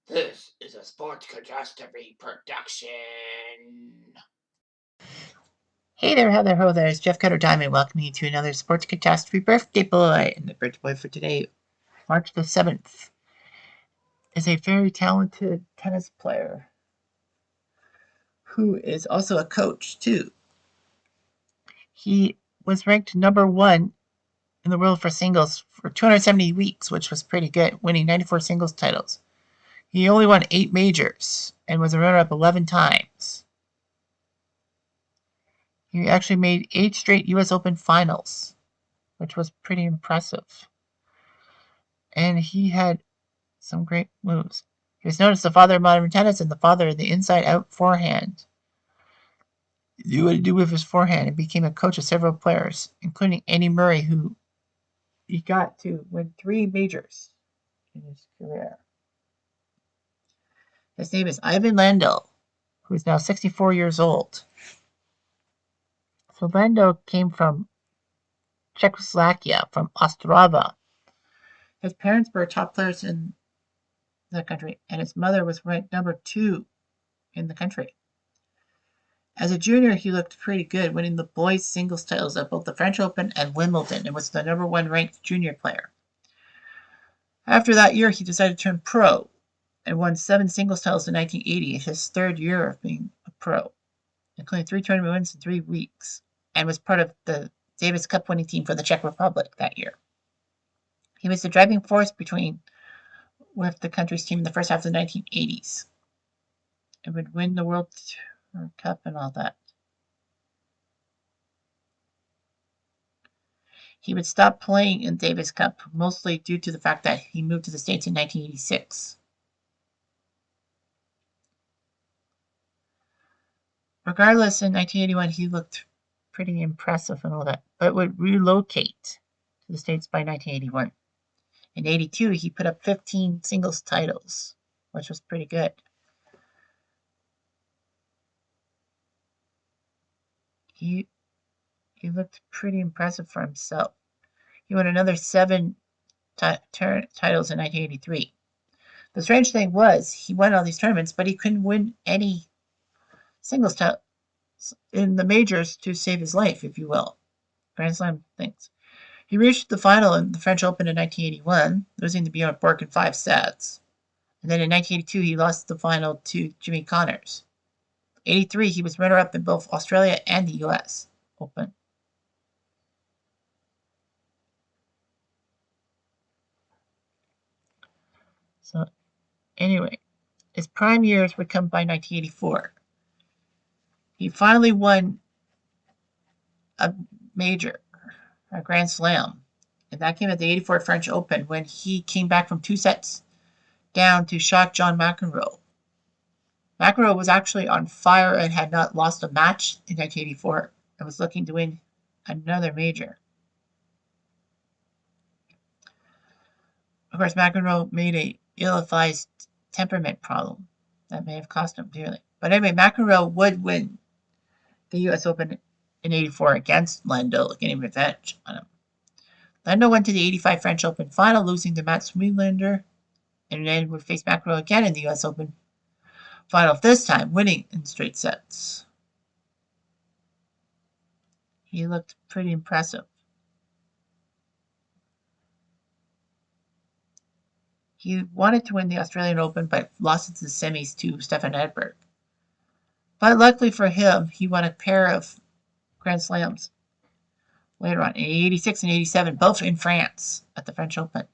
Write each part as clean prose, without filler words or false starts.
This is a Sports Catastrophe production. Hey there, how there, ho there. It's Jeff Cutter Diamond welcoming you to another Sports Catastrophe Birthday Boy. And the birthday boy for today, March the 7th, is a very talented tennis player who is also a coach, too. He was ranked number one in the world for singles for 270 weeks, which was pretty good, winning 94 singles titles. He only won 8 majors and was a runner-up 11 times. He actually made 8 straight U.S. Open finals, which was pretty impressive. And he had some great moves. He was known as the father of modern tennis and the father of the inside-out forehand. He knew what to do with his forehand and became a coach of several players, including Andy Murray, who he got to win 3 majors in his career. His name is Ivan Lendl, who is now 64 years old. So Lendl came from Czechoslovakia, from Ostrava. His parents were top players in the country, and his mother was ranked number 2 in the country. As a junior, he looked pretty good, winning the boys' singles titles at both the French Open and Wimbledon, and was the number 1 ranked junior player. After that year, he decided to turn pro and won 7 singles titles in 1980, his 3rd year of being a pro, including 3 tournament wins in 3 weeks, and was part of the Davis Cup winning team for the Czech Republic that year. He was the driving force with the country's team in the first half of the 1980s and would win the World Cup and all that. He would stop playing in Davis Cup, mostly due to the fact that he moved to the States in 1986. Regardless, in 1981, he looked pretty impressive and all that, but would relocate to the States by 1981. In 82, he put up 15 singles titles, which was pretty good. He looked pretty impressive for himself. He won another 7 titles in 1983. The strange thing was, he won all these tournaments, but he couldn't win any singles titles in the majors to save his life, if you will. Grand Slam things. He reached the final in the French Open in 1981, losing to Bjorn Borg in 5 sets. And then in 1982, he lost the final to Jimmy Connors. 83, he was runner-up in both Australia and the U.S. Open. So, anyway, his prime years would come by 1984. He finally won a major, a Grand Slam, and that came at the 84 French Open when he came back from 2 sets down to shock John McEnroe. McEnroe was actually on fire and had not lost a match in 1984 and was looking to win another major. Of course, McEnroe made a ill-advised temperament problem that may have cost him dearly. But anyway, McEnroe would win the U.S. Open in 84 against Lendl, getting revenge on him. Lendl went to the 85 French Open final, losing to Mats Wilander, and then would face McEnroe again in the U.S. Open final, this time winning in straight sets. He looked pretty impressive. He wanted to win the Australian Open, but lost it to the semis to Stefan Edberg. But luckily for him, he won a pair of Grand Slams later on, in 86 and 87, both in France at the French Open.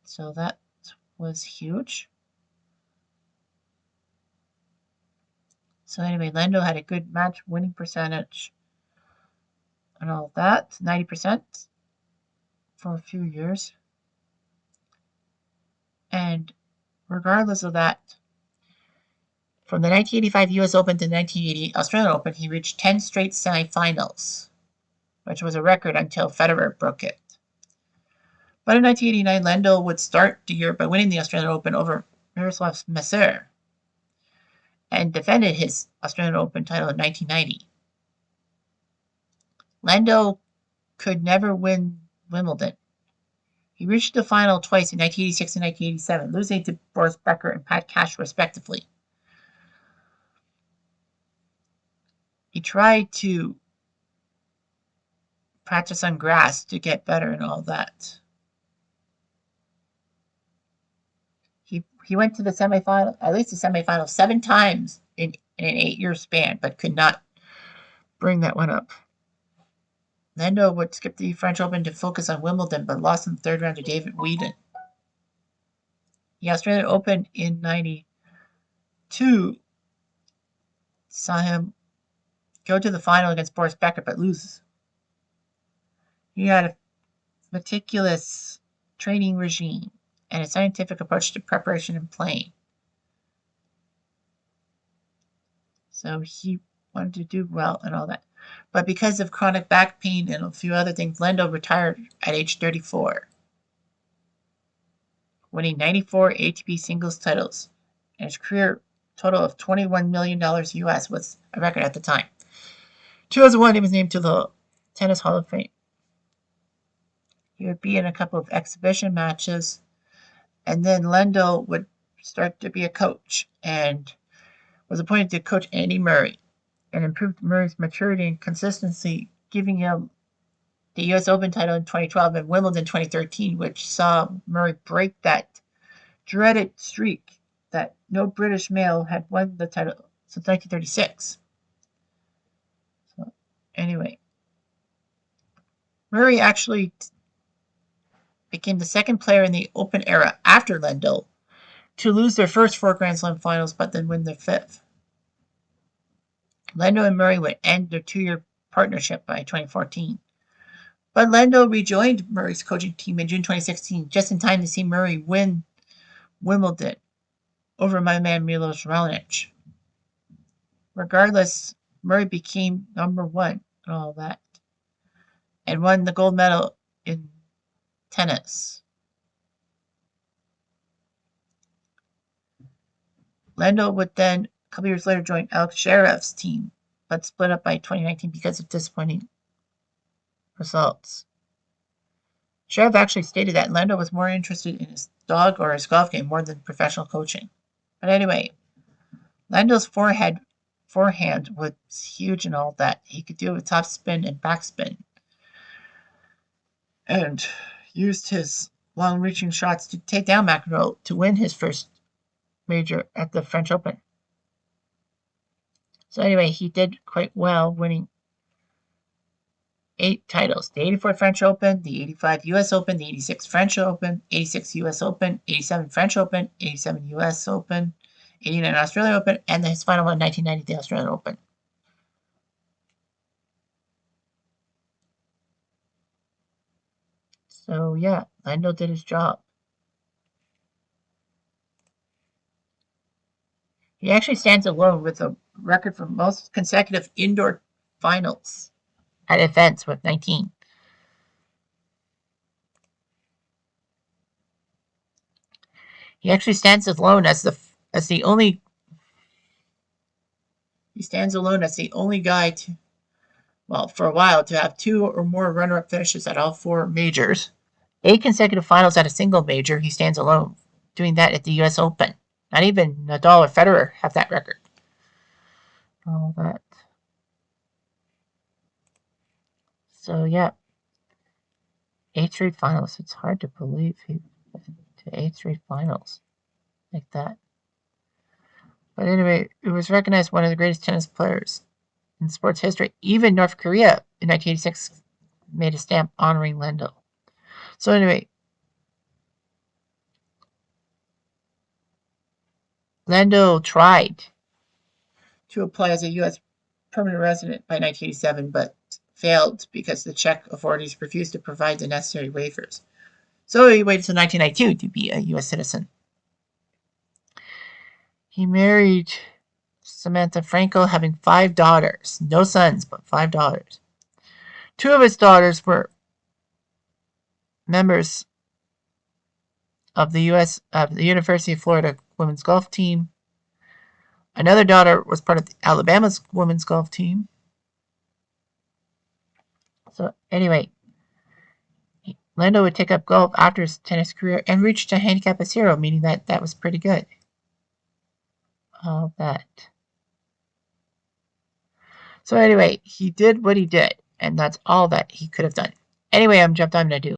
So that was huge. So anyway, Lendl had a good match winning percentage and all that, 90% for a few years. And regardless of that, from the 1985 U.S. Open to the 1980 Australian Open, he reached 10 straight semifinals, which was a record until Federer broke it. But in 1989, Lendl would start the year by winning the Australian Open over Miroslav Messer and defended his Australian Open title in 1990. Lendl could never win Wimbledon. He reached the final twice in 1986 and 1987, losing to Boris Becker and Pat Cash, respectively. He tried to practice on grass to get better and all that. He went to the semifinal, at least the semifinal, 7 times in an 8-year span, but could not bring that one up. Lendl would skip the French Open to focus on Wimbledon, but lost in the third round to David Wheaton. The Australian Open in 92 saw him go to the final against Boris Becker, but lose. He had a meticulous training regime and a scientific approach to preparation and playing. So he wanted to do well and all that. But because of chronic back pain and a few other things, Lendl retired at age 34, winning 94 ATP singles titles. And his career total of $21 million US was a record at the time. 2001, he was named to the Tennis Hall of Fame. He would be in a couple of exhibition matches, and then Lendl would start to be a coach and was appointed to coach Andy Murray and improved Murray's maturity and consistency, giving him the U.S. Open title in 2012 and Wimbledon 2013, which saw Murray break that dreaded streak that no British male had won the title since 1936. So, anyway, Murray actually became the second player in the Open era after Lendl to lose their first 4 Grand Slam finals, but then win their 5th. Lendl and Murray would end their 2-year partnership by 2014. But Lendl rejoined Murray's coaching team in June 2016, just in time to see Murray win Wimbledon over my man Milos Raonic. Regardless, Murray became number 1 and all that, and won the gold medal in tennis. Lendl would then, a couple years later, join Alex Zverev's team, but split up by 2019 because of disappointing results. Zverev actually stated that Lendl was more interested in his dog or his golf game more than professional coaching. But anyway, Lendl's forehand was huge and all that. He could do it with topspin and backspin, and used his long-reaching shots to take down McEnroe to win his first major at the French Open. So anyway, he did quite well, winning 8 titles: the 84 French Open, the 85 U.S. Open, the 86 French Open, 86 U.S. Open, 87 French Open, 87 U.S. Open, 89 Australian Open, and his final one in 1990, the Australian Open. So yeah, Lendl did his job. He actually stands alone with a record for most consecutive indoor finals at events with 19. He actually stands alone as the only guy to, well, for a while, to have 2 or more runner-up finishes at all 4 majors. 8 consecutive finals at a single major. He stands alone, doing that at the U.S. Open. Not even Nadal or Federer have that record. All that. So yeah, 8 straight finals. It's hard to believe he went to 8 straight finals like that. But anyway, it was recognized one of the greatest tennis players in sports history. Even North Korea in 1986 made a stamp honoring Lendl. So anyway, Lendl tried to apply as a U.S. permanent resident by 1987, but failed because the Czech authorities refused to provide the necessary waivers. So he waited until 1992 to be a U.S. citizen. He married Samantha Frankel, having 5 daughters. No sons, but 5 daughters. 2 of his daughters were members of the University of Florida women's golf team. Another daughter was part of Alabama's women's golf team. So anyway, Lendl would take up golf after his tennis career and reached a handicap of 0, meaning that was pretty good. All that. So anyway, he did what he did, and that's all that he could have done. Anyway, I'm jumped. I'm going to do